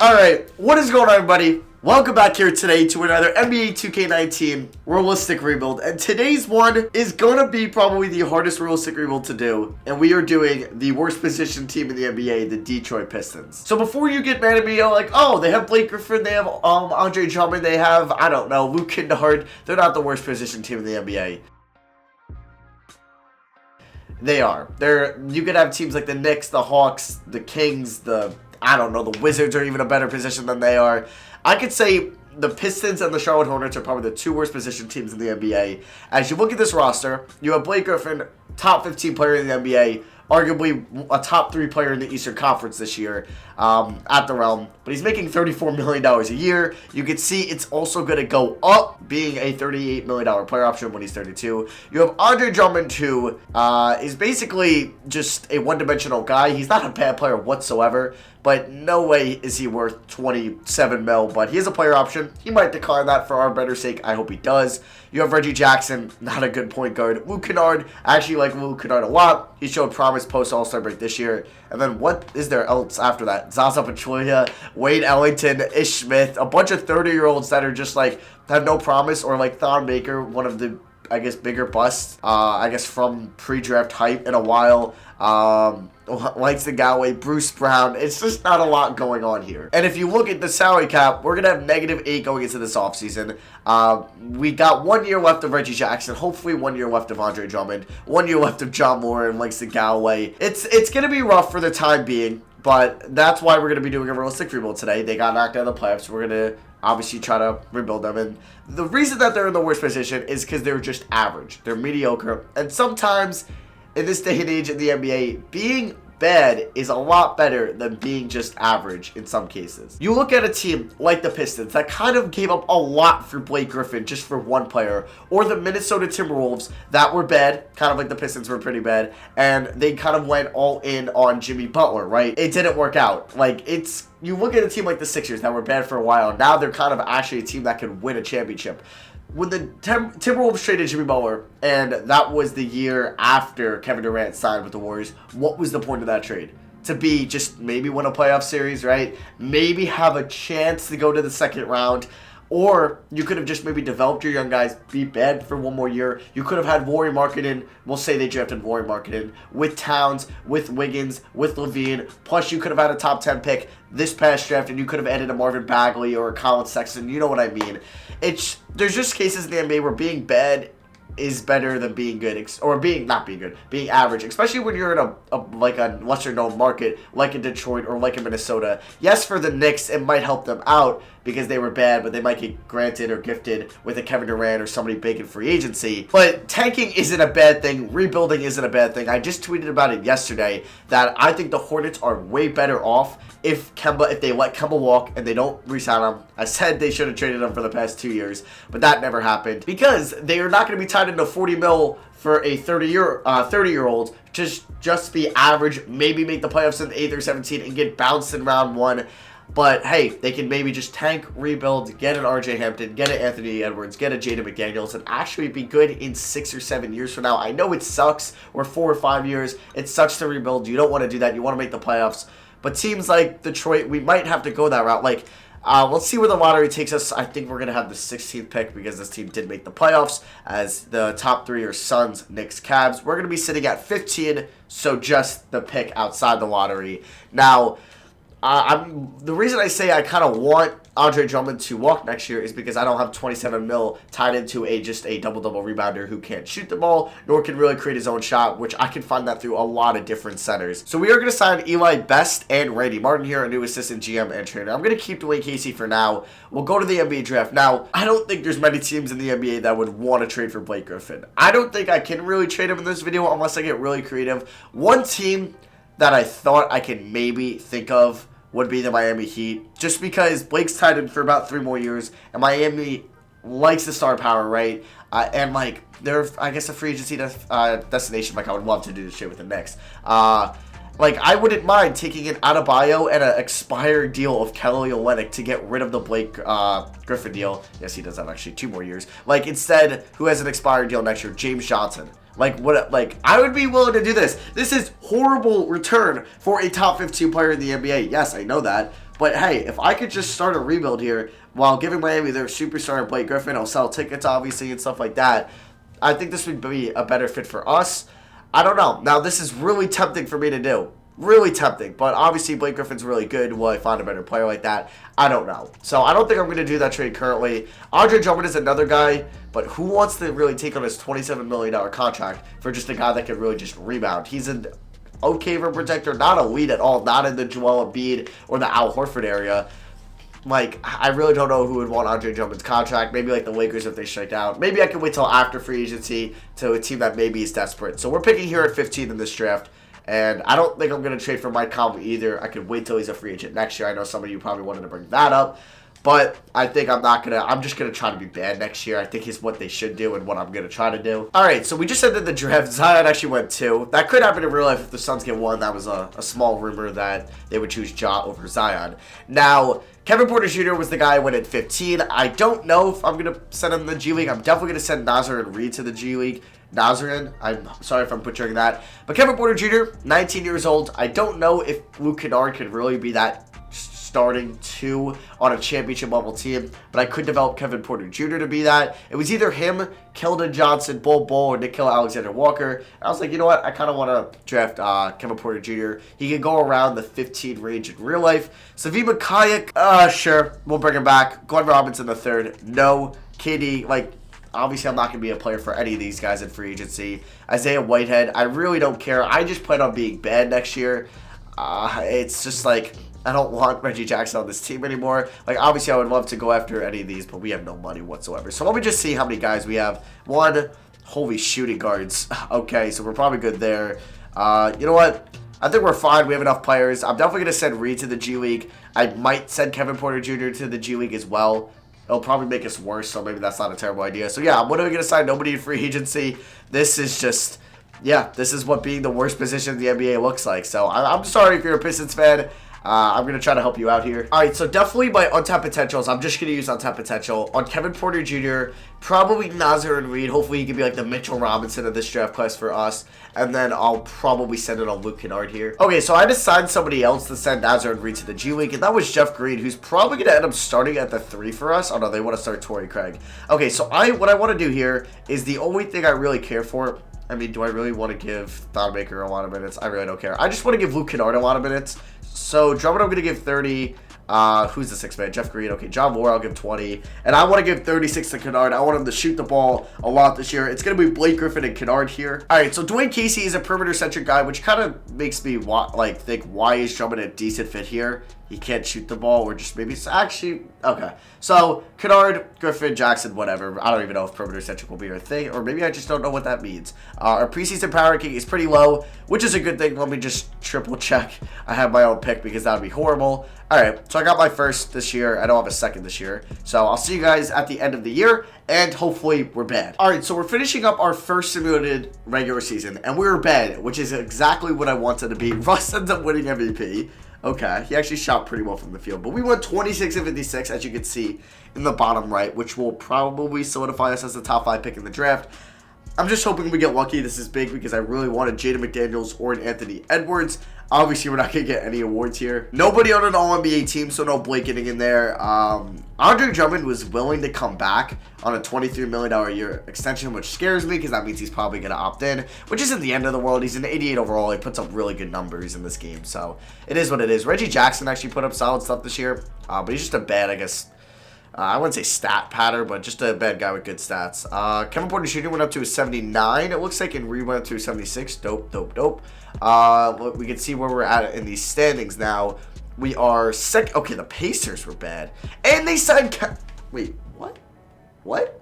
Alright, what is going on, everybody? Welcome back here today to another NBA 2K19 realistic rebuild, and today's one is going to be probably the hardest realistic rebuild to do, and we are doing the worst position team in the NBA, the Detroit Pistons. So before you get mad at me, you're like, oh, they have Blake Griffin, they have Andre Drummond, they have, I don't know, Luke Kennard. They're not the worst position team in the NBA. They are. You could have teams like the Knicks, the Hawks, the Kings, I don't know, the Wizards are even a better position than they are. I could say the Pistons and the Charlotte Hornets are probably the two worst position teams in the NBA. As you look at this roster, you have Blake Griffin, top 15 player in the NBA, arguably a top 3 player in the Eastern Conference this year at the Realm. But he's making $34 million a year. You can see it's also going to go up, being a $38 million player option when he's 32. You have Andre Drummond, who is basically just a one-dimensional guy. He's not a bad player whatsoever, but no way is he worth 27 mil. But he is a player option. He might decline that for our better sake. I hope he does. You have Reggie Jackson, not a good point guard. Luke Kennard, I actually like Luke Kennard a lot. He showed promise post All-Star break this year. And then what is there else after that? Zaza Pachulia, Wade Ellington, Ish Smith, a bunch of 30-year-olds that are just like have no promise, or like Thon Maker, one of the, I guess, bigger busts, I guess, from pre-draft hype in a while. Likes the Galway, Bruce Brown. It's just not a lot going on here. And if you look at the salary cap, we're going to have -8 going into this offseason. We got 1 year left of Reggie Jackson, hopefully 1 year left of Andre Drummond, 1 year left of John Moore and Likes the Galway. It's going to be rough for the time being, but that's why we're going to be doing a realistic rebuild today. They got knocked out of the playoffs. We're going to obviously try to rebuild them, and the reason that they're in the worst position is because they're just average. They're mediocre, and sometimes in this day and age in the NBA, being bad is a lot better than being just average in some cases. You look at a team like the Pistons that kind of gave up a lot for Blake Griffin just for one player, or the Minnesota Timberwolves that were bad, kind of like the Pistons were pretty bad, and they kind of went all in on Jimmy Butler, right? It didn't work out. You look at a team like the Sixers that were bad for a while, now they're kind of actually a team that could win a championship. When the Timberwolves traded Jimmy Butler, and that was the year after Kevin Durant signed with the Warriors, what was the point of that trade? To be just maybe win a playoff series, right? Maybe have a chance to go to the second round. Or you could have just maybe developed your young guys, be bad for 1 more year. You could have had Lauri Markkanen, we'll say they drafted Lauri Markkanen, with Towns, with Wiggins, with Levine. Plus you could have had a top 10 pick this past draft, and you could have added a Marvin Bagley or a Colin Sexton. You know what I mean. There's just cases in the NBA where being bad is better than being good, or not being good, being average, especially when you're in a lesser known market like in Detroit or like in Minnesota. Yes, for the Knicks, it might help them out because they were bad, but they might get granted or gifted with a Kevin Durant or somebody big in free agency. But tanking isn't a bad thing. Rebuilding isn't a bad thing. I just tweeted about it yesterday that I think the Hornets are way better off if they let Kemba walk and they don't re-sign him. I said they should have traded him for the past 2 years, but that never happened because they are not going to be tied into 40 mil for a 30-year-old to just be average, maybe make the playoffs in 8th or 17th and get bounced in round 1. But hey, they can maybe just tank, rebuild, get an RJ Hampton, get an Anthony Edwards, get a Jaden McDaniels, and actually be good in 6 or 7 years from now. I know it sucks, or 4 or 5 years. It sucks to rebuild. You don't want to do that. You want to make the playoffs. But teams like Detroit, we might have to go that route. Let's see where the lottery takes us. I think we're going to have the 16th pick because this team did make the playoffs, as the top 3 are Suns, Knicks, Cavs. We're going to be sitting at 15, so just the pick outside the lottery. Now, the reason I say I kind of want Andre Drummond to walk next year is because I don't have 27 mil tied into just a double-double rebounder who can't shoot the ball, nor can really create his own shot, which I can find that through a lot of different centers. So we are going to sign Eli Best and Randy Martin here, a new assistant GM and trainer. I'm going to keep Dwayne Casey for now. We'll go to the NBA draft. Now, I don't think there's many teams in the NBA that would want to trade for Blake Griffin. I don't think I can really trade him in this video unless I get really creative. One team that I thought I could maybe think of would be the Miami Heat, just because Blake's tied in for about 3 more years, and Miami likes the star power, right? And they're, I guess, a free agency destination. I would love to do this shit with the Knicks. I wouldn't mind taking an Adebayo and an expired deal of Kelly Olynyk to get rid of the Blake Griffin deal. Yes, he does have actually 2 more years. Instead, who has an expired deal next year? James Johnson. I would be willing to do this. This is horrible return for a top 15 player in the NBA. Yes, I know that. But hey, if I could just start a rebuild here while giving Miami their superstar Blake Griffin, I'll sell tickets obviously and stuff like that. I think this would be a better fit for us. I don't know. Now, this is really tempting for me to do. Really tempting. But obviously, Blake Griffin's really good. Will I find a better player like that? I don't know. So, I don't think I'm going to do that trade currently. Andre Drummond is another guy. But who wants to really take on his $27 million contract for just a guy that can really just rebound? He's an okay rim protector. Not elite at all. Not in the Joel Embiid or the Al Horford area. Like, I really don't know who would want Andre Drummond's contract. Maybe, like, the Lakers if they strike out. Maybe I can wait till after free agency to a team that maybe is desperate. So, we're picking here at 15 in this draft. And I don't think I'm going to trade for Mike Conley either. I could wait till he's a free agent next year. I know some of you probably wanted to bring that up. But I think I'm not going to. I'm just going to try to be bad next year. I think is what they should do and what I'm going to try to do. All right, so we just ended the draft. Zion actually went 2. That could happen in real life if the Suns get 1. That was a small rumor that they would choose Ja over Zion. Now, Kevin Porter Jr. was the guy who went at 15. I don't know if I'm going to send him to the G League. I'm definitely going to send Nazar and Reed to the G League. Nazarin, I'm sorry if I'm butchering that. But Kevin Porter Jr., 19 years old. I don't know if Luke Kennard could really be that starting 2 on a championship level team, but I could develop Kevin Porter Jr. to be that. It was either him, Keldon Johnson, Bol Bol, or Nickeil Alexander-Walker. I was like, you know what? I kind of want to draft Kevin Porter Jr. He can go around the 15 range in real life. Savima Kayak, sure, we'll bring him back. Glenn Robinson the third, no. KD, like, obviously, I'm not going to be a player for any of these guys in free agency. Isaiah Whitehead, I really don't care. I just plan on being bad next year. It's just like, I don't want Reggie Jackson on this team anymore. Like, obviously, I would love to go after any of these, but we have no money whatsoever. So, let me just see how many guys we have. 1, holy shooting guards. Okay, so we're probably good there. You know what? I think we're fine. We have enough players. I'm definitely going to send Reed to the G League. I might send Kevin Porter Jr. to the G League as well. It'll probably make us worse, so maybe that's not a terrible idea. So, yeah, I'm literally going to sign nobody in free agency. This is just, yeah, this is what being the worst position in the NBA looks like. So, I'm sorry if you're a Pistons fan. I'm going to try to help you out here. All right, so definitely my untapped potentials. I'm just going to use untapped potential. On Kevin Porter Jr., probably Nazar and Reed. Hopefully he can be like the Mitchell Robinson of this draft class for us. And then I'll probably send it on Luke Kennard here. Okay, so I had to sign somebody else to send Nazar and Reed to the G League. And that was Jeff Green, who's probably going to end up starting at the 3 for us. Oh, no, they want to start Torrey Craig. Okay, so what I want to do here is the only thing I really care for. I mean, do I really want to give Thonmaker a lot of minutes? I really don't care. I just want to give Luke Kennard a lot of minutes. So, Drummond, I'm going to give 30. Who's the 6th man? Jeff Green. Okay, John Moore, I'll give 20. And I want to give 36 to Kennard. I want him to shoot the ball a lot this year. It's going to be Blake Griffin and Kennard here. All right, so Dwayne Casey is a perimeter-centric guy, which kind of makes me think, why is Drummond a decent fit here? He can't shoot the ball, or just maybe it's actually okay. So Kennard, Griffin, Jackson, whatever. I don't even know if perimeter centric will be our thing, or maybe I just don't know what that means. Our preseason power ranking is pretty low, which is a good thing. Let me just triple check. I have my own pick because that would be horrible. All right, so I got my first this year. I don't have a second this year, so I'll see you guys at the end of the year, and hopefully we're bad. All right, so we're finishing up our first simulated regular season, and we were bad, which is exactly what I wanted to be. Russ ends up winning MVP. Okay, he actually shot pretty well from the field. But we went 26 and 56, as you can see in the bottom right, which will probably solidify us as the top 5 pick in the draft. I'm just hoping we get lucky. This is big because I really wanted Jaden McDaniels or an Anthony Edwards. Obviously, we're not going to get any awards here. Nobody on an All-NBA team, so no Blake getting in there. Andre Drummond was willing to come back on a $23 million a year extension, which scares me because that means he's probably going to opt in, which isn't the end of the world. He's an 88 overall. He puts up really good numbers in this game, so it is what it is. Reggie Jackson actually put up solid stuff this year, but he's just a bad, I guess, I wouldn't say stat patter, but just a bad guy with good stats. Kevin Porter Jr. went up to a 79, it looks like, and Reed went up to a 76. Dope, dope, dope. We can see where we're at in these standings now. We are second. Okay, the Pacers were bad. And they signed... Wait, what? What?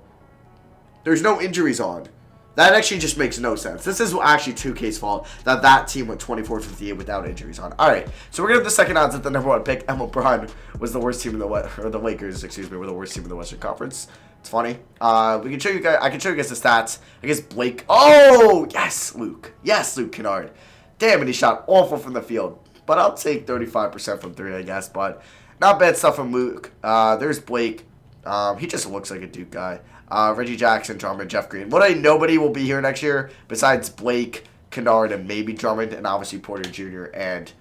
There's no injuries on. That actually just makes no sense. This is actually 2K's fault that team went 24-58 without injuries on. All right, so we're gonna have the second odds at the number 1 pick. And LeBron was the worst team in the West, or the Lakers, excuse me, were the worst team in the Western Conference. It's funny. We can show you guys. I can show you guys the stats. I guess Blake. Oh yes, Luke. Yes, Luke Kennard. Damn it, he shot awful from the field. But I'll take 35% from 3, I guess. But not bad stuff from Luke. There's Blake. He just looks like a Duke guy. Reggie Jackson, Drummond, Jeff Green. Nobody will be here next year besides Blake, Kennard, and maybe Drummond, and obviously Porter Jr. and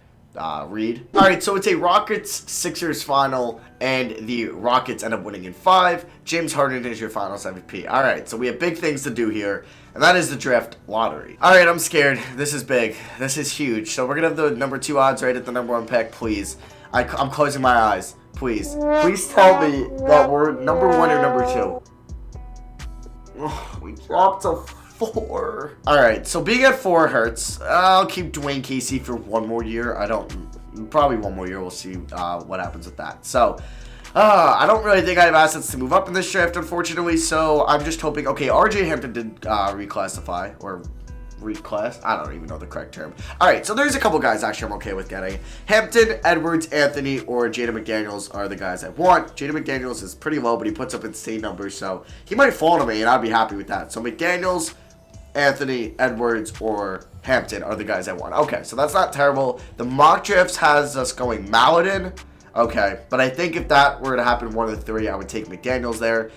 Reed. Alright, so it's a Rockets-Sixers final, and the Rockets end up winning in 5. James Harden is your finals MVP. Alright, so we have big things to do here, and that is the draft lottery. Alright, I'm scared. This is big. This is huge. So we're going to have the number 2 odds right at the number 1 pick, please. I'm closing my eyes. Please. Please tell me that we're number 1 or number 2. Oh, we dropped to 4. Alright, so being at 4 hurts. I'll keep Dwayne Casey for 1 more year. Probably 1 more year. We'll see what happens with that. So, I don't really think I have assets to move up in this draft, unfortunately. So, I'm just hoping. Okay, RJ Hampton did reclassify. Or reclass. I don't even know the correct term. Alright, so there's a couple guys actually I'm okay with getting. Hampton, Edwards, Anthony, or Jaden McDaniels are the guys I want. Jaden McDaniels is pretty low, but he puts up insane numbers. So, he might fall to me, and I'd be happy with that. So, McDaniels, Anthony, Edwards, or Hampton are the guys I want. Okay, so that's not terrible. The mock drafts has us going Maladin. Okay, but I think if that were to happen, 1 of the 3, I would take McDaniels there.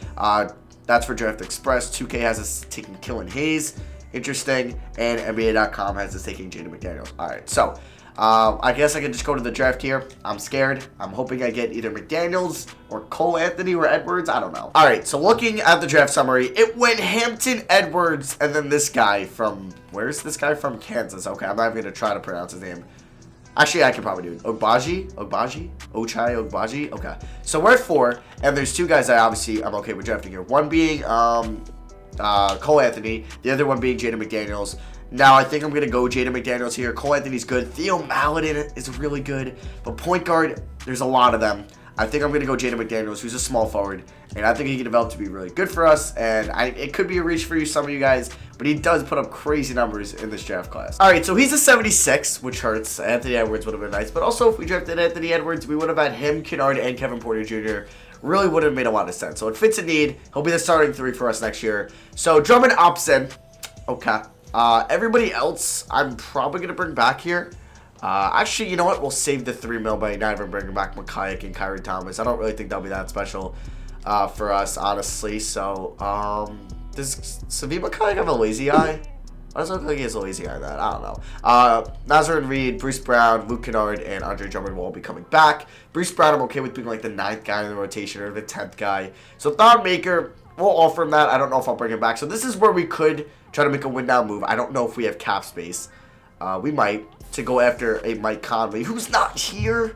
That's for Draft Express. 2K has us taking Killen Hayes. Interesting. And NBA.com has us taking Jaden McDaniels. All right, so I guess I can just go to the draft here. I'm scared. I'm hoping I get either McDaniels or Cole Anthony or Edwards. I don't know. All right, so looking at the draft summary, it went Hampton, Edwards, and then this guy from, where's this guy from? Kansas. Okay, I'm not even going to try to pronounce his name. Actually, I can probably do it. Ochai Ogbaji. Okay, so we're at 4, and there's 2 guys I'm okay with drafting here. One being Cole Anthony, the other one being Jaden McDaniels. Now, I think I'm going to go Jaden McDaniels here. Cole Anthony's good. Theo Maledon is really good. But point guard, there's a lot of them. I think I'm going to go Jaden McDaniels, who's a small forward. And I think he can develop to be really good for us. And it could be a reach for you, some of you guys. But he does put up crazy numbers in this draft class. All right, so he's a 76, which hurts. Anthony Edwards would have been nice. But also, if we drafted Anthony Edwards, we would have had him, Kennard, and Kevin Porter Jr. Really would have made a lot of sense. So it fits a need. He'll be the starting 3 for us next year. So Drummond opts in. Okay. Everybody else, I'm probably going to bring back here. Actually, you know what? We'll save the $3 million by not even bringing back McKayak and Kyrie Thomas. I don't really think that'll be that special for us, honestly. So, does Savi McKayak have a lazy eye? Why does it look like he has a lazy eye? That I don't know. Nazar and Reed, Bruce Brown, Luke Kennard, and Andre Drummond will all be coming back. Bruce Brown, I'm okay with being like the 9th guy in the rotation or the 10th guy. So Thon Maker, we'll offer him that. I don't know if I'll bring him back. So this is where we could try to make a win now move. I don't know if we have cap space. We might, to go after a Mike Conley, who's not here.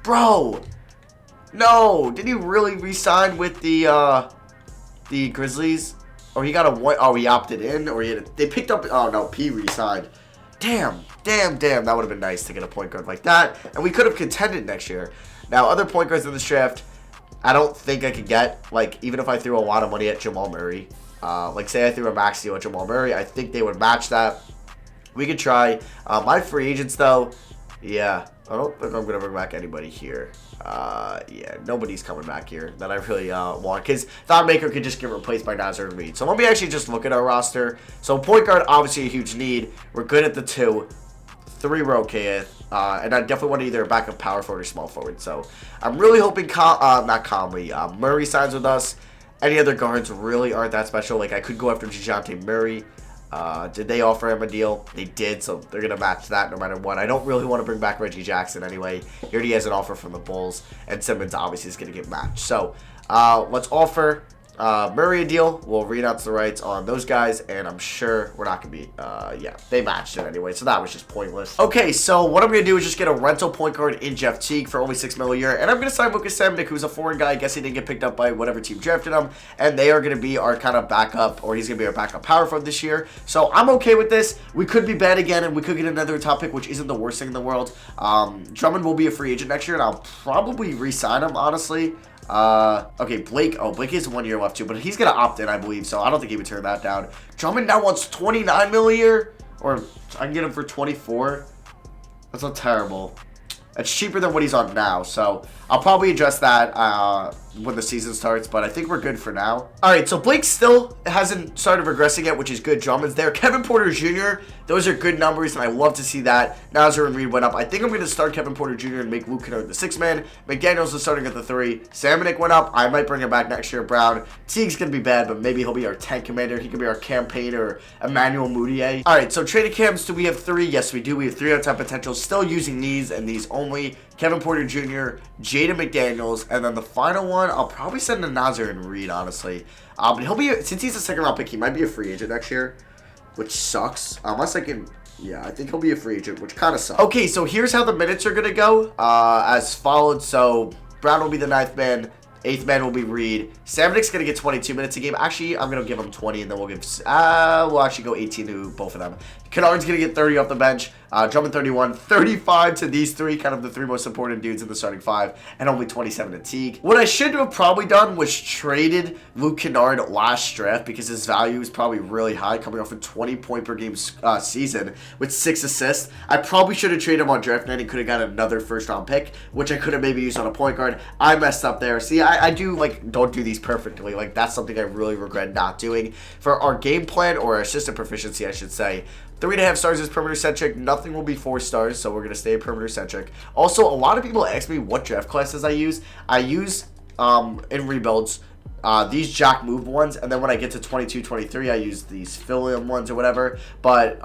Bro. No. Did he really re-sign with the Grizzlies? Or he got a one. Oh, he opted in? Or they picked up. Oh, no. P re-signed. Damn. That would have been nice to get a point guard like that. And we could have contended next year. Now, other point guards in this draft, I don't think I could get. Like, even if I threw a lot of money at Jamal Murray. Like, say I threw a max deal at Jamal Murray. I think they would match that. We could try. My free agents, though, yeah. I don't think I'm going to bring back anybody here. Yeah, nobody's coming back here that I really want. Because Thon Maker could just get replaced by Nazar and Reed. So let me actually just look at our roster. So point guard, obviously a huge need. We're good at the 2. 3 we're okay at. And I definitely want either a backup power forward or small forward. So I'm really hoping, not Conley, Murray signs with us. Any other guards really aren't that special. Like, I could go after DeJounte Murray. Did they offer him a deal? They did, so they're going to match that no matter what. I don't really want to bring back Reggie Jackson anyway. He already has an offer from the Bulls, and Simmons obviously is going to get matched. So, let's offer Murray a deal. We'll renounce the rights on those guys, and I'm sure we're not going to be, yeah, they matched it anyway, so that was just pointless. Okay, so what I'm going to do is just get a rental point guard in Jeff Teague for only $6 million a year, and I'm going to sign Lucas Samnick, who's a foreign guy. I guess he didn't get picked up by whatever team drafted him, and they are going to be our kind of backup, or he's going to be our backup power forward this year. So I'm okay with this. We could be bad again, and we could get another top pick, which isn't the worst thing in the world. Drummond will be a free agent next year, and I'll probably re-sign him, honestly. Okay, Blake. Oh, Blake has 1 year left too, but he's gonna opt in, I believe. So I don't think he would turn that down. Drummond now wants $29 million a year, or I can get him for 24. That's not terrible. It's cheaper than what he's on now, so I'll probably address that. when the season starts, but I think we're good for now. All right, so Blake still hasn't started regressing yet, which is good. Drummond's there. Kevin Porter Jr., those are good numbers, and I love to see that. Nazar and Reed went up. I think I'm going to start Kevin Porter Jr. and make Luke Kennard the 6th man. McDaniels is starting at the 3. Salmonic went up. I might bring him back next year. Brown. Teague's going to be bad, but maybe he'll be our tank commander. He could be our campaign or Emmanuel Moutier. All right, so trading camps, do we have 3? Yes, we do. We have 3 out of 10 potential. Still using these and these only. Kevin Porter Jr., Jaden McDaniels, and then the final one, I'll probably send to Nazar and Reed, honestly. But he'll be, since he's a 2nd round pick, he might be a free agent next year, which sucks. Unless I can, yeah, I think he'll be a free agent, which kind of sucks. Okay, so here's how the minutes are going to go, as followed. So Brown will be the 9th man. 8th man will be Reed. Samonic's going to get 22 minutes a game. Actually, I'm going to give him 20, and then we'll actually go 18 to both of them. Kennard's going to get 30 off the bench. Drummond 31, 35 to these 3, kind of the 3 most important dudes in the starting 5, and only 27 to Teague. What I should have probably done was traded Luke Kennard last draft because his value is probably really high, coming off a 20-point per game season with 6 assists. I probably should have traded him on draft night and could have got another 1st-round pick, which I could have maybe used on a point guard. I messed up there. See, I do, like, don't do these perfectly. Like, that's something I really regret not doing. For our game plan, or our assistant proficiency, I should say, 3.5 stars is perimeter centric. Nothing will be 4 stars, so we're going to stay perimeter centric. Also, a lot of people ask me what draft classes I use. I use, in rebuilds, these Jack Move ones, and then when I get to 22, 23, I use these fill-in ones or whatever. But,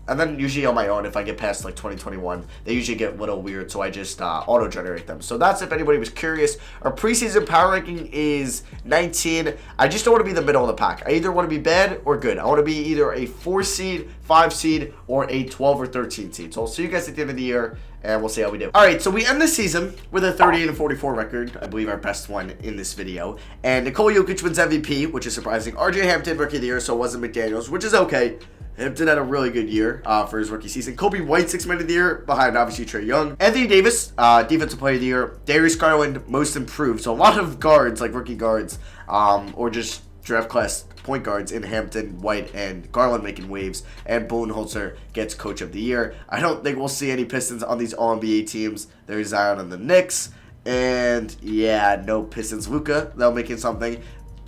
and then usually on my own, if I get past like 2021, they usually get a little weird, so I just auto-generate them. So that's if anybody was curious. Our preseason power ranking is 19. I just don't want to be the middle of the pack. I either want to be bad or good. I want to be either a 4 seed, 5 seed, or a 12 or 13 seed. So I'll see you guys at the end of the year, and we'll see how we do. All right, so we end the season with a 38-44 record. I believe our best one in this video. And Nikola Jokic wins MVP, which is surprising. RJ Hampton, Rookie of the Year, so it wasn't McDaniels, which is okay. Hampton had a really good year for his rookie season. Kobe White, 6th man of the year, behind obviously Trae Young. Anthony Davis, defensive player of the year. Darius Garland, most improved. So a lot of guards, like rookie guards, or just draft class point guards in Hampton, White, and Garland making waves. And Budenholzer gets coach of the year. I don't think we'll see any Pistons on these All-NBA teams. There's Zion on the Knicks. And yeah, no Pistons. Luka, they'll making something.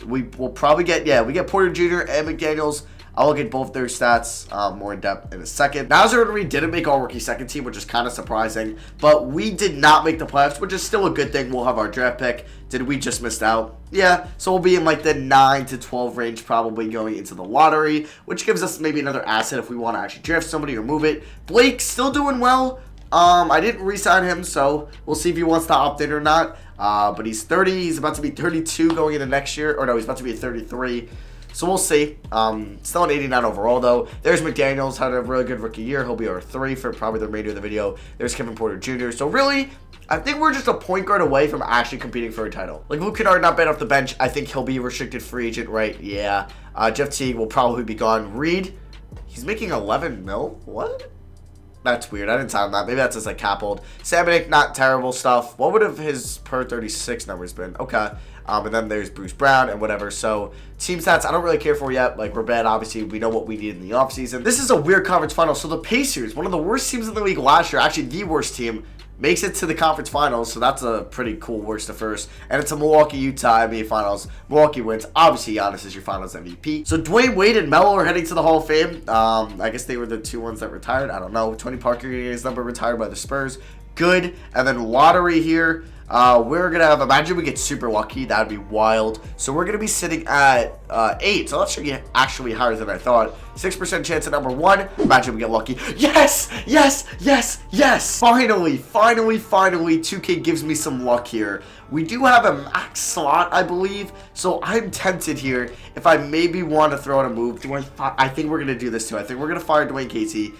We'll probably get, yeah, we get Porter Jr. and McDaniels. I'll look at both their stats more in depth in a second. Nazar and Reed didn't make all-rookie 2nd team, which is kind of surprising. But we did not make the playoffs, which is still a good thing. We'll have our draft pick. Did we just miss out? Yeah, so we'll be in like the 9 to 12 range probably going into the lottery, which gives us maybe another asset if we want to actually draft somebody or move it. Blake still doing well. I didn't re-sign him, so we'll see if he wants to opt in or not. But he's 30. He's about to be 32 going into next year. Or no, he's about to be 33. So we'll see. Still an 89 overall, though. There's McDaniels, had a really good rookie year. He'll be our 3 for probably the remainder of the video. There's Kevin Porter Jr. So really, I think we're just a point guard away from actually competing for a title. Like, Luke Kennard not bad off the bench. I think he'll be a restricted free agent, right? Yeah. Jeff Teague will probably be gone. Reed, he's making 11 mil? What? That's weird. I didn't sound that. Maybe that's just like cap hold. Salmonic, not terrible stuff. What would have his per 36 numbers been? Okay. And then there's Bruce Brown and whatever. So team stats, I don't really care for yet. Like, we're bad. Obviously, we know what we need in the offseason. This is a weird conference final. So the Pacers, one of the worst teams in the league last year, actually the worst team, makes it to the conference finals, so that's a pretty cool worst to first. And it's a Milwaukee-Utah NBA finals. Milwaukee wins. Obviously, Giannis is your finals MVP. So Dwayne Wade and Melo are heading to the Hall of Fame. I guess they were the 2 ones that retired. I don't know. Tony Parker getting his number retired by the Spurs. Good. And then lottery here. We're going to have, imagine we get super lucky. That would be wild. So we're going to be sitting at 8. So that's actually higher than I thought. 6% chance at number 1. Imagine we get lucky. Yes! Yes! Yes! Yes! Finally, 2K gives me some luck here. We do have a max slot, I believe. So I'm tempted here. If I maybe want to throw out a move, I think we're going to do this too. I think we're going to fire Dwayne Casey.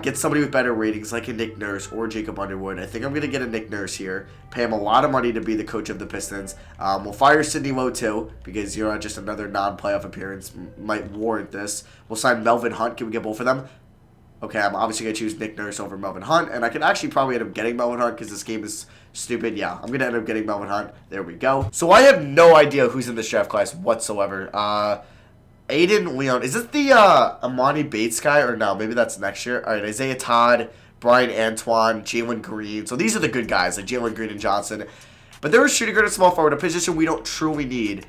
Get somebody with better ratings like a Nick Nurse or Jacob Underwood. I think I'm going to get a Nick Nurse here. Pay him a lot of money to be the coach of the Pistons. We'll fire Sidney Lowe too because, you know, just another non-playoff appearance might warrant this. We'll sign Melvin Hunt. Can we get both of them? Okay, I'm obviously going to choose Nick Nurse over Melvin Hunt. And I can actually probably end up getting Melvin Hunt because this game is stupid. Yeah, I'm going to end up getting Melvin Hunt. There we go. So I have no idea who's in this draft class whatsoever. Aiden Leon. Is this the Amani Bates guy or no? Maybe that's next year. All right, Isaiah Todd, Brian Antoine, Jalen Green. So these are the good guys, like Jalen Green and Johnson. But But they're a shooting guard and small forward, a position we don't truly need.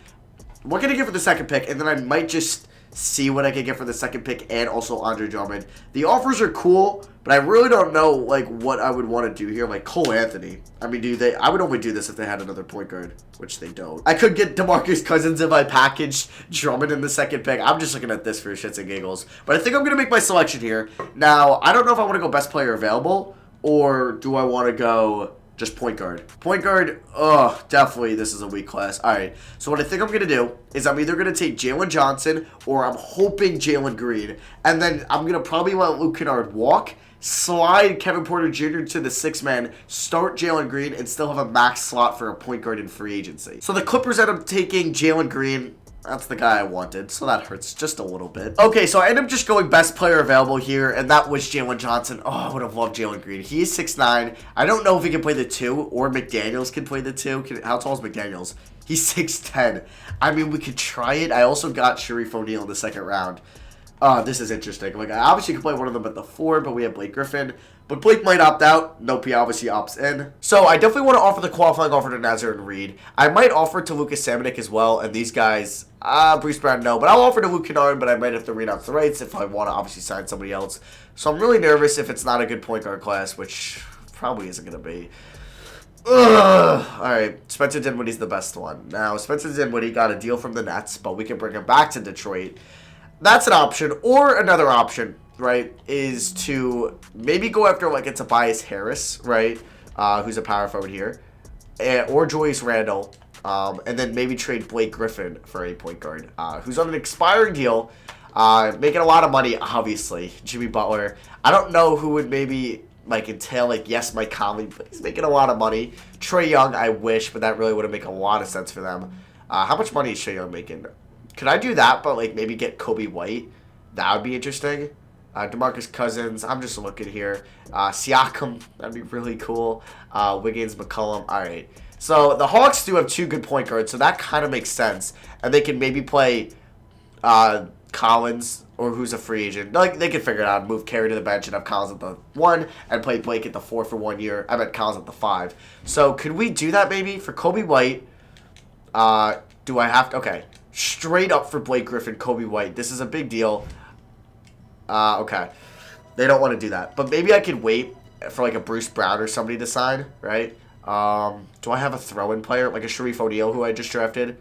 What can I get for the second pick? And then I might just see what I can get for the second pick and also Andre Drummond. The offers are cool, but I really don't know like what I would want to do here. Like Cole Anthony. I mean, I would only do this if they had another point guard, which they don't. I could get DeMarcus Cousins if I packaged Drummond in the second pick. I'm just looking at this for shits and giggles. But I think I'm going to make my selection here. Now, I don't know if I want to go best player available or do I want to go just point guard. Point guard, definitely this is a weak class. All right, so what I think I'm going to do is I'm either going to take Jalen Johnson or I'm hoping Jalen Green. And then I'm going to probably let Luke Kennard walk, slide Kevin Porter Jr. to the 6-man, start Jalen Green, and still have a max slot for a point guard in free agency. So the Clippers end up taking Jalen Green. That's the guy I wanted, so that hurts just a little bit. Okay, so I ended up just going best player available here, and that was Jalen Johnson. Oh, I would have loved Jalen Green. He is 6'9". I don't know if he can play the 2, or McDaniels can play the 2. How tall is McDaniels? He's 6'10". I mean, we could try it. I also got Sharif O'Neal in the second round. This is interesting. Like, I obviously could play one of them at the 4, but we have Blake Griffin. But Blake might opt out. Nope, he obviously opts in. So I definitely want to offer the qualifying offer to Nazar and Reed. I might offer to Lucas Samanik as well. And these guys, Bruce Brown, no. But I'll offer to Luke Kennard, but I might have to read out the rights if I want to obviously sign somebody else. So I'm really nervous if it's not a good point guard class, which probably isn't going to be. Alright, Spencer Dinwiddie's the best one. Now, Spencer Dinwiddie got a deal from the Nets, but we can bring him back to Detroit. That's an option. Or another option, right, is to maybe go after like a Tobias Harris, right, who's a power forward here, or Julius Randle, and then maybe trade Blake Griffin for a point guard, who's on an expiring deal, making a lot of money, obviously. Jimmy Butler. I don't know who would maybe like entail like yes, Mike Conley, but he's making a lot of money. Trae Young, I wish, but that really would have made a lot of sense for them. How much money is Trae Young making? Could I do that, but like maybe get Kobe White? That would be interesting. DeMarcus Cousins, I'm just looking here. Siakam, that'd be really cool. Wiggins, McCollum, all right. So the Hawks do have 2 good point guards, so that kind of makes sense. And they can maybe play Collins, or who's a free agent. Like they can figure it out, move Carey to the bench and have Collins at the 1, and play Blake at the 4 for 1 year. I meant Collins at the 5. So could we do that maybe for Kobe White? Do I have to? Okay. Straight up for Blake Griffin, Kobe White. This is a big deal. Okay. They don't want to do that. But maybe I could wait for like a Bruce Brown or somebody to sign, right? Do I have a throw-in player? Like a Sharif O'Neal who I just drafted?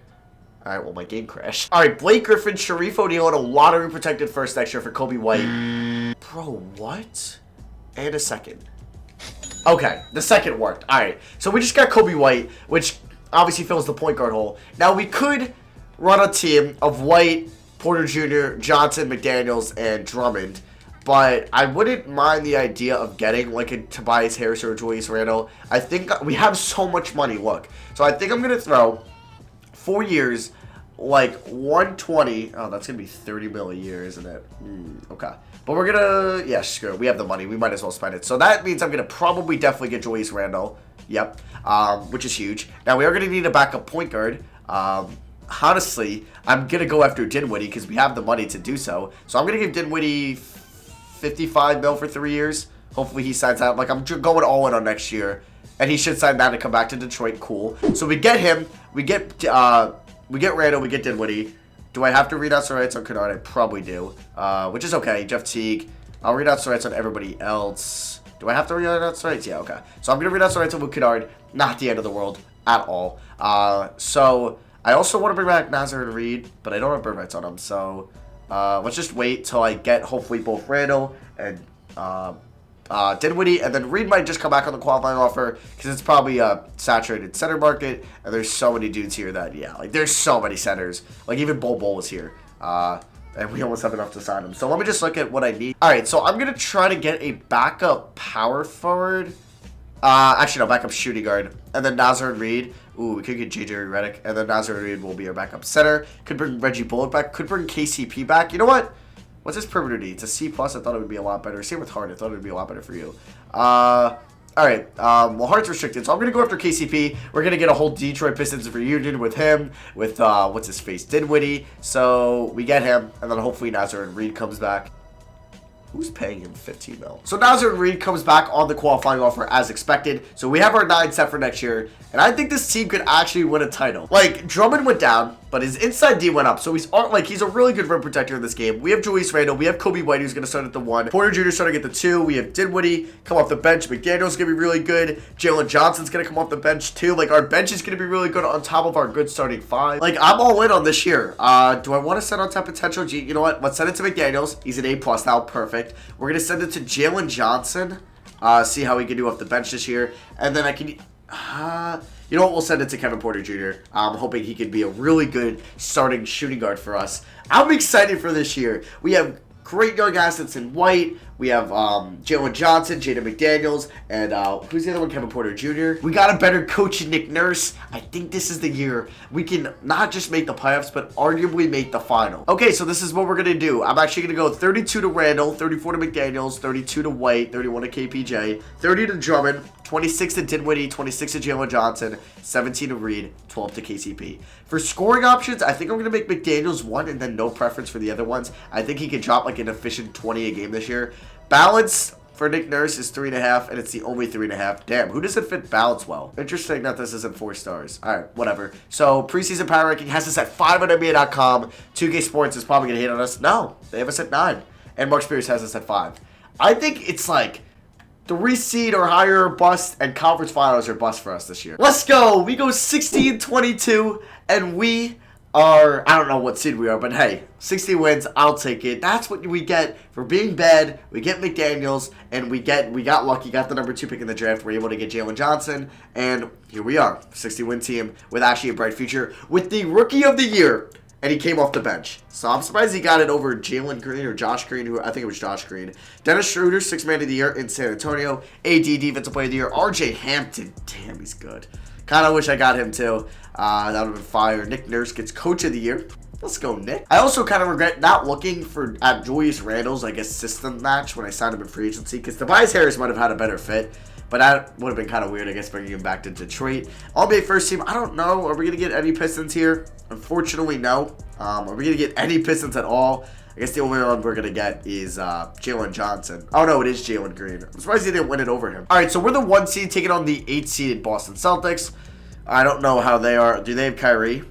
Alright, well, my game crashed. Alright, Blake Griffin, Sharif O'Neal, and a lottery protected first next year for Kobe White. Bro, what? And a second. Okay, the second worked. Alright, so we just got Kobe White, which obviously fills the point guard hole. Now, we could run a team of White, Porter Jr., Johnson, McDaniels, and Drummond. But I wouldn't mind the idea of getting like a Tobias Harris or a Julius Randle. I think we have so much money, look. So I think I'm going to throw 4 years, like 120. Oh, that's going to be 30 mil a year, isn't it? Okay. But we're going to, yeah, screw it. We have the money. We might as well spend it. So that means I'm going to probably definitely get Julius Randle. Yep. Which is huge. Now, we are going to need a backup point guard. Honestly, I'm going to go after Dinwiddie because we have the money to do so. So I'm going to give Dinwiddie 55 mil for 3 years. Hopefully he signs out. Like, I'm going all in on next year. And he should sign that and come back to Detroit. Cool. So we get him. We get Randall. We get Dinwiddie. Do I have to read out some rights on Kennard? I probably do. Which is okay. Jeff Teague. I'll read out some rights on everybody else. Do I have to read out some rights? Yeah, okay. So I'm going to read out some rights on Luke Kennard. Not the end of the world at all. So I also want to bring back Nazar and Reed, but I don't have bird rights on them. So let's just wait till I get hopefully both Randall and Dinwiddie, and then Reed might just come back on the qualifying offer because it's probably a saturated center market, and there's so many dudes here that, yeah, like there's so many centers. Like even Bol Bol was here, and we almost have enough to sign him. So let me just look at what I need. All right, so I'm going to try to get a backup power forward. Actually, no, backup shooting guard. And then Nazar and Reed. Ooh, we could get J.J. Redick. And then Nazar and Reed will be our backup center. Could bring Reggie Bullock back. Could bring KCP back. You know what? What's his perimeter D? It's a C+. I thought it would be a lot better. Same with Hart. I thought it would be a lot better for you. All right. Well, Hart's restricted. So I'm going to go after KCP. We're going to get a whole Detroit Pistons reunion with him. With, what's his face? Dinwiddie. So we get him. And then hopefully Nazar and Reed comes back. Who's paying him 15 mil? So Nazir Reed comes back on the qualifying offer as expected. So we have our 9 set for next year. And I think this team could actually win a title. Like, Drummond went down, but his inside D went up. So he's a really good rim protector in this game. We have Julius Randle. We have Kobe White, who's going to start at the 1. Porter Jr. starting at the 2. We have Dinwiddie come off the bench. McDaniel's going to be really good. Jalen Johnson's going to come off the bench too. Like, our bench is going to be really good on top of our good starting 5. Like, I'm all in on this year. Do I want to send on top potential G? You know what? Let's send it to McDaniel's. He's an A+ now. Perfect. We're going to send it to Jalen Johnson. See how he can do off the bench this year. And then I can... you know what? We'll send it to Kevin Porter Jr. I'm hoping he could be a really good starting shooting guard for us. I'm excited for this year. We have great young assets in White. We have Jalen Johnson, Jaden McDaniels, and who's the other one? Kevin Porter Jr. We got a better coach in Nick Nurse. I think this is the year we can not just make the playoffs, but arguably make the final. Okay, so this is what we're going to do. I'm actually going to go 32 to Randall, 34 to McDaniels, 32 to White, 31 to KPJ, 30 to Drummond, 26 to Dinwiddie, 26 to Jalen Johnson, 17 to Reed, 12 to KCP. For scoring options, I think I'm going to make McDaniels 1 and then no preference for the other ones. I think he can drop like an efficient 20 a game this year. Balance for Nick Nurse is 3.5, and it's the only 3.5. Damn, who doesn't fit balance well? Interesting that this isn't 4 stars. All right, whatever. So, preseason power ranking has us at 5 on NBA.com. 2K Sports is probably going to hate on us. No, they have us at 9. And Mark Spears has us at 5. I think it's like 3 seed or higher bust, and conference finals are bust for us this year. Let's go. We go 16-22, and we are, I don't know what seed we are, but hey, 60 wins, I'll take it. That's what we get for being bad. We get McDaniels, and we got lucky, got the number 2 pick in the draft. We're able to get Jalen Johnson, and here we are, 60-win team with actually a bright future with the Rookie of the Year, and he came off the bench. So I'm surprised he got it over Jalen Green or Josh Green, who I think it was Josh Green. Dennis Schroeder, 6th man of the year in San Antonio. AD, Defensive Player of the Year. RJ Hampton, damn, he's good. Kind of wish I got him too. That would have been fire. Nick Nurse gets Coach of the Year. Let's go, Nick. I also kind of regret not looking at Julius Randle's, I guess, system match when I signed him in free agency, because Tobias Harris might have had a better fit. But that would have been kind of weird, I guess, bringing him back to Detroit. All-NBA first team, I don't know. Are we going to get any Pistons here? Unfortunately, no. Are we going to get any Pistons at all? I guess the only one we're going to get is Jalen Johnson. Oh, no, it is Jalen Green. I'm surprised he didn't win it over him. All right, so we're the 1 seed taking on the 8-seeded Boston Celtics. I don't know how they are. Do they have Kyrie?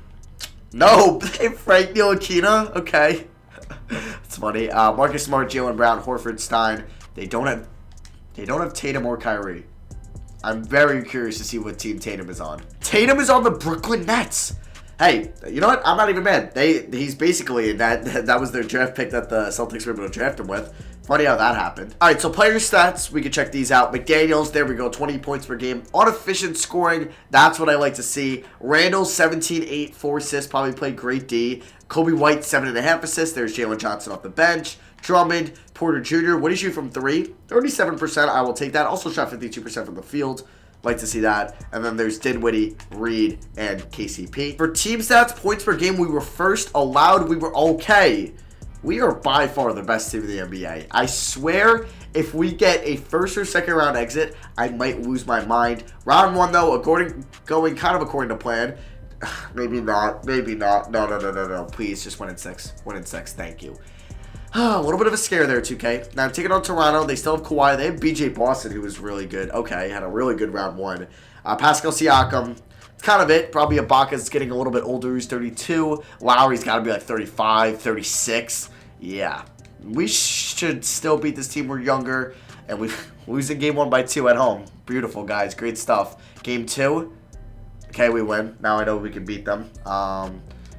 No, they have Frank Ntilikina. Okay. It's funny. Marcus Smart, Jaylen Brown, Horford, Stein. They don't have Tatum or Kyrie. I'm very curious to see what team Tatum is on. Tatum is on the Brooklyn Nets. Hey, you know what? I'm not even mad. He's basically in that. That was their draft pick that the Celtics were able to draft him with. Funny how that happened. All right, so player stats, we can check these out. McDaniels, there we go, 20 points per game. On efficient scoring, that's what I like to see. Randall, 17, 8, 4 assists, probably played great D. Kobe White, 7.5 assists. There's Jalen Johnson off the bench. Drummond, Porter Jr., what did you shoot from 3? 37%, I will take that. Also shot 52% from the field. Like to see that. And then there's Dinwiddie, Reed, and KCP. For team stats, points per game, we were first allowed. We were okay. We are by far the best team in the NBA. I swear, if we get a first or second round exit, I might lose my mind. Round 1, though, going kind of according to plan. Maybe not. Maybe not. No. Please, just 1 in 6. 1 in 6. Thank you. A little bit of a scare there, 2K. Now, taking on Toronto. They still have Kawhi. They have BJ Boston, who was really good. Okay, had a really good round 1. Pascal Siakam. It's kind of it. Probably Ibaka's getting a little bit older. He's 32. Lowry's got to be like 35, 36. Yeah. We should still beat this team. We're younger. And we're losing game 1 by 2 at home. Beautiful, guys. Great stuff. Game 2. Okay, we win. Now I know we can beat them.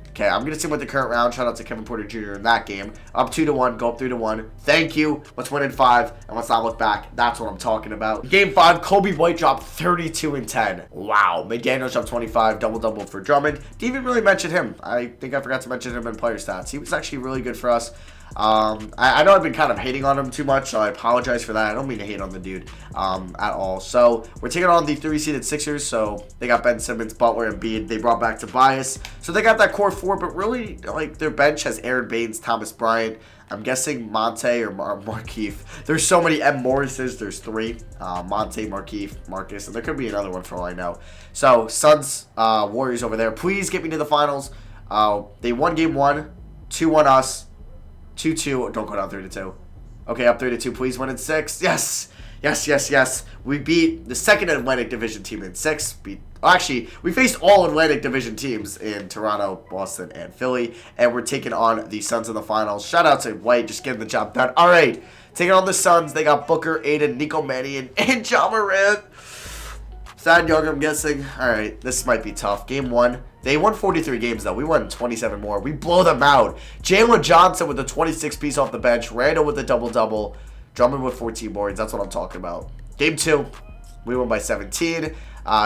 Okay, I'm going to see what the current round. Shout out to Kevin Porter Jr. in that game. Up 2-1, go up 3-1. Thank you. Let's win in 5, and let's not look back. That's what I'm talking about. Game 5, Kobe White dropped 32 and 10. Wow. McDaniels dropped 25, double-double for Drummond. Didn't even really mention him. I think I forgot to mention him in player stats. He was actually really good for us. I know I've been kind of hating on him too much, so I apologize for that. I don't mean to hate on the dude at all. So we're taking on the 3-seeded Sixers. So they got Ben Simmons, Butler, and Embiid. They brought back Tobias. So they got that core 4, but really, like, their bench has Aaron Baines, Thomas Bryant. I'm guessing Monte or Markeith. There's so many M. Morrises. There's 3. Monte, Markeith, Marcus, and there could be another one for all I know. So Suns, Warriors over there. Please get me to the finals. They won game 1, 2-1 us. 2-2. Don't go down 3-2. Okay, up 3-2. Please win in 6. Yes. Yes, yes, yes. We beat the second Atlantic Division team in 6. Actually, we faced all Atlantic Division teams in Toronto, Boston, and Philly. And we're taking on the Suns in the finals. Shout out to White, just getting the job done. All right, taking on the Suns. They got Booker, Aiden, Nico Mannion, and Ja Morant. Thad Young, I'm guessing. All right, this might be tough. Game 1. They won 43 games, though. We won 27 more. We blow them out. Jalen Johnson with a 26-piece off the bench. Randall with a double-double. Drummond with 14 boards. That's what I'm talking about. Game 2, we won by 17.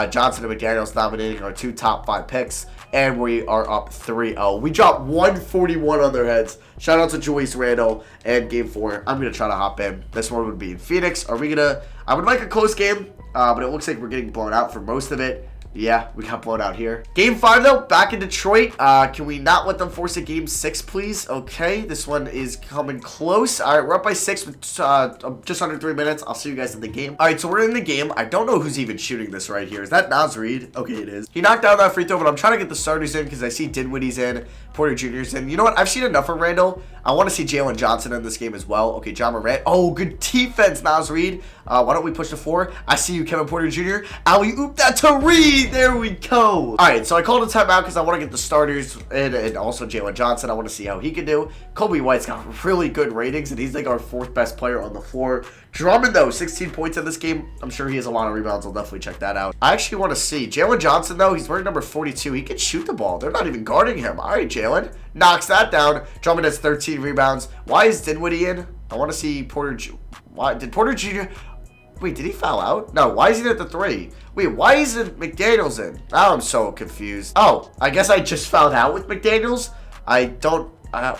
Johnson and McDaniels nominating our 2 top 5 picks. And we are up 3-0. We dropped 141 on their heads. Shout out to Julius Randle. And Game 4, I'm going to try to hop in. This one would be in Phoenix. Are we going to... I would like a close game, but it looks like we're getting blown out for most of it. Yeah, we got blown out here. Game 5, though, back in Detroit. Can we not let them force a Game 6, please? Okay, this one is coming close. All right, we're up by 6 with just under 3 minutes. I'll see you guys in the game. All right, so we're in the game. I don't know who's even shooting this right here. Is that Naz Reid? Okay, it is. He knocked down that free throw, but I'm trying to get the starters in because I see Dinwiddie's in, Porter Jr.'s in. You know what? I've seen enough of Randall. I want to see Jalen Johnson in this game as well. Okay, Ja Morant. Oh, good defense, Naz Reid. Why don't we push to 4? I see you, Kevin Porter Jr. Alley-oop that to Reid. There we go. All right, so I called a timeout because I want to get the starters in and also Jalen Johnson. I want to see how he can do. Kobe White's got really good ratings, and he's like our 4th best player on the floor. Drummond, though, 16 points in this game. I'm sure he has a lot of rebounds. I'll definitely check that out. I actually want to see Jalen Johnson, though. He's wearing number 42. He can shoot the ball. They're not even guarding him. All right, Jalen. Knocks that down. Drummond has 13 rebounds. Why is Dinwiddie in? I want to see Porter... Why did Porter Jr... Wait, did he foul out? No, why is he at the 3? Wait, why isn't McDaniels in? Now I'm so confused. Oh, I guess I just fouled out with McDaniels? I don't...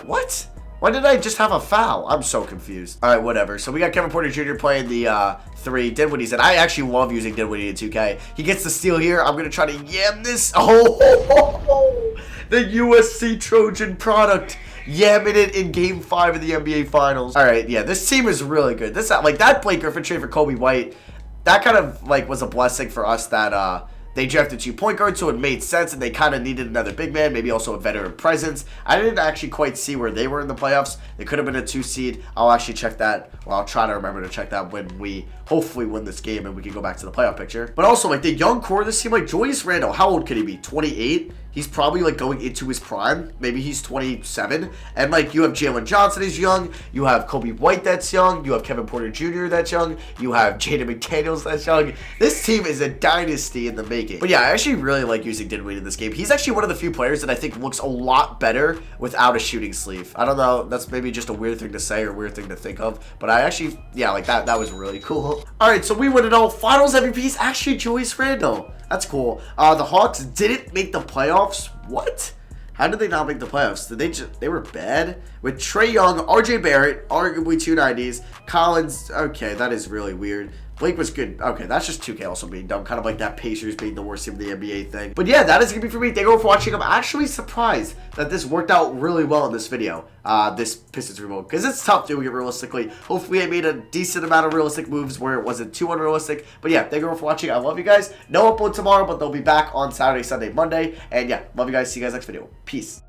what? Why did I just have a foul? I'm so confused. All right, whatever. So we got Kevin Porter Jr. playing the 3. Dinwiddie's in. I actually love using Dinwiddie in 2K. He gets the steal here. I'm going to try to yam this. Oh, the USC Trojan product. Yamming it in Game 5 of the NBA Finals. All right, yeah, this team is really good. This like that Blake Griffin trade for Kobe White, that kind of like was a blessing for us that they drafted 2 point guards, so it made sense, and they kind of needed another big man, maybe also a veteran presence. I didn't actually quite see where they were in the playoffs. They could have been a 2 seed. I'll actually check that. Well, I'll try to remember to check that when we hopefully win this game and we can go back to the playoff picture. But also, like, the young core of this team, like Julius Randle, how old could he be? 28? He's probably, like, going into his prime. Maybe he's 27. And, like, you have Jalen Johnson is young. You have Kobe White that's young. You have Kevin Porter Jr. that's young. You have Jaden McDaniels that's young. This team is a dynasty in the making. But, yeah, I actually really like using Dinwiddie in this game. He's actually one of the few players that I think looks a lot better without a shooting sleeve. I don't know. That's maybe just a weird thing to say or weird thing to think of. But I actually, yeah, like, that was really cool. All right, so we win it all. Finals MVP is actually Julius Randle. That's cool. The Hawks didn't make the playoffs. What? How did they not make the playoffs? They were bad? With Trae Young, RJ Barrett, arguably 290s, Collins, okay, that is really weird. Blake was good. Okay, that's just 2K also being dumb. Kind of like that Pacers being the worst team in the NBA thing. But yeah, that is going to be for me. Thank you all for watching. I'm actually surprised that this worked out really well in this video. This Pistons remote. Because it's tough doing it realistically. Hopefully I made a decent amount of realistic moves where it wasn't too unrealistic. But yeah, thank you all for watching. I love you guys. No upload tomorrow, but they'll be back on Saturday, Sunday, Monday. And yeah, love you guys. See you guys next video. Peace.